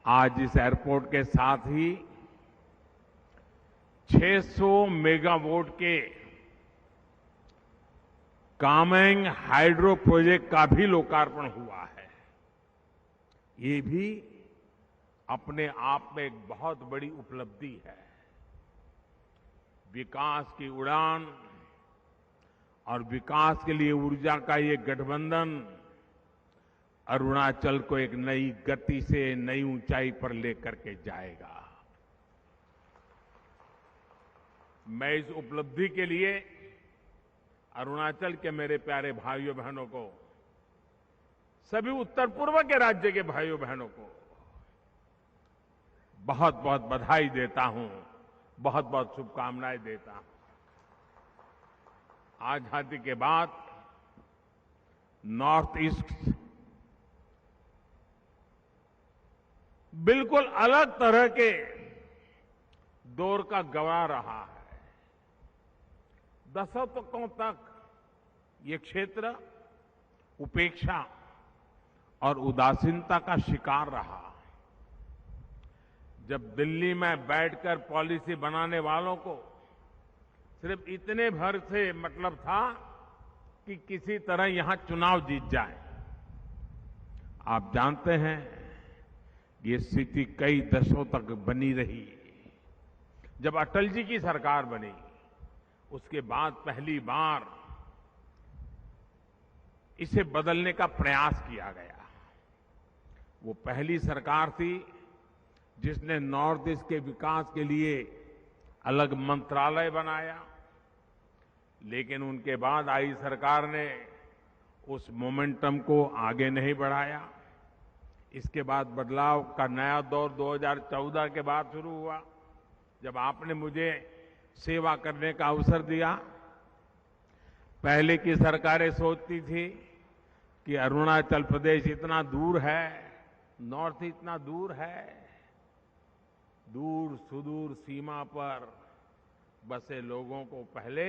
आज इस एयरपोर्ट के साथ ही 600 मेगावाट के कामेंग हाइड्रो प्रोजेक्ट का भी लोकार्पण हुआ है। ये भी अपने आप में एक बहुत बड़ी उपलब्धि है। विकास की उड़ान और विकास के लिए ऊर्जा का ये गठबंधन अरुणाचल को एक नई गति से नई ऊंचाई पर लेकर के जाएगा। मैं इस उपलब्धि के लिए अरुणाचल के मेरे प्यारे भाइयों बहनों को, सभी उत्तर पूर्व के राज्य के भाइयों बहनों को बहुत बहुत बधाई देता हूं, बहुत बहुत शुभकामनाएं देता हूं। आजादी के बाद नॉर्थ ईस्ट बिल्कुल अलग तरह के दौर का गवाह रहा है। दशकों तक ये क्षेत्र उपेक्षा और उदासीनता का शिकार रहा। जब दिल्ली में बैठकर पॉलिसी बनाने वालों को सिर्फ इतने भर से मतलब था कि किसी तरह यहां चुनाव जीत जाए। आप जानते हैं ये स्थिति कई दशकों तक बनी रही। जब अटल जी की सरकार बनी उसके बाद पहली बार इसे बदलने का प्रयास किया गया। वो पहली सरकार थी जिसने नॉर्थ ईस्ट के विकास के लिए अलग मंत्रालय बनाया, लेकिन उनके बाद आई सरकार ने उस मोमेंटम को आगे नहीं बढ़ाया। इसके बाद बदलाव का नया दौर 2014 के बाद शुरू हुआ, जब आपने मुझे सेवा करने का अवसर दिया। पहले की सरकारें सोचती थी कि अरुणाचल प्रदेश इतना दूर है, नॉर्थ इतना दूर है, दूर सुदूर सीमा पर बसे लोगों को पहले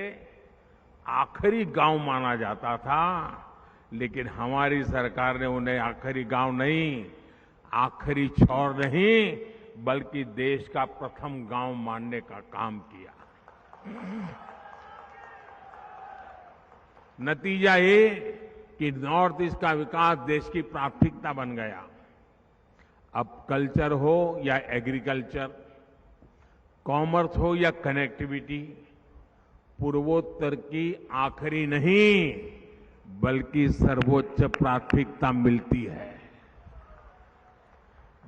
आखिरी गांव माना जाता था, लेकिन हमारी सरकार ने उन्हें आखिरी गांव नहीं, आखिरी छोर नहीं, बल्कि देश का प्रथम गांव मानने का काम किया। नतीजा ये कि नॉर्थ ईस्ट का विकास देश की प्राथमिकता बन गया। अब कल्चर हो या एग्रीकल्चर, कॉमर्स हो या कनेक्टिविटी, पूर्वोत्तर की आखिरी नहीं बल्कि सर्वोच्च प्राथमिकता मिलती है।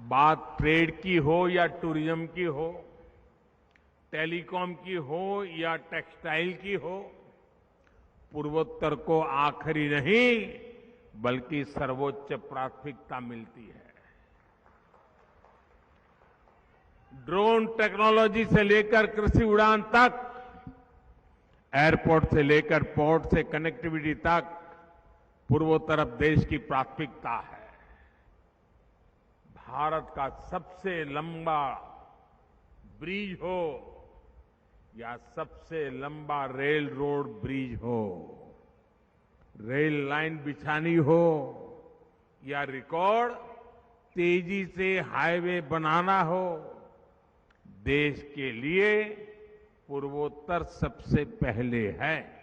बात ट्रेड की हो या टूरिज्म की हो, टेलीकॉम की हो या टेक्सटाइल की हो, पूर्वोत्तर को आखिरी नहीं बल्कि सर्वोच्च प्राथमिकता मिलती है। ड्रोन टेक्नोलॉजी से लेकर कृषि उड़ान तक, एयरपोर्ट से लेकर पोर्ट से कनेक्टिविटी तक पूर्वोत्तर अब देश की प्राथमिकता है। भारत का सबसे लंबा ब्रिज हो या सबसे लंबा रेल रोड ब्रिज हो, रेल लाइन बिछानी हो या रिकॉर्ड तेजी से हाईवे बनाना हो, देश के लिए पूर्वोत्तर सबसे पहले है।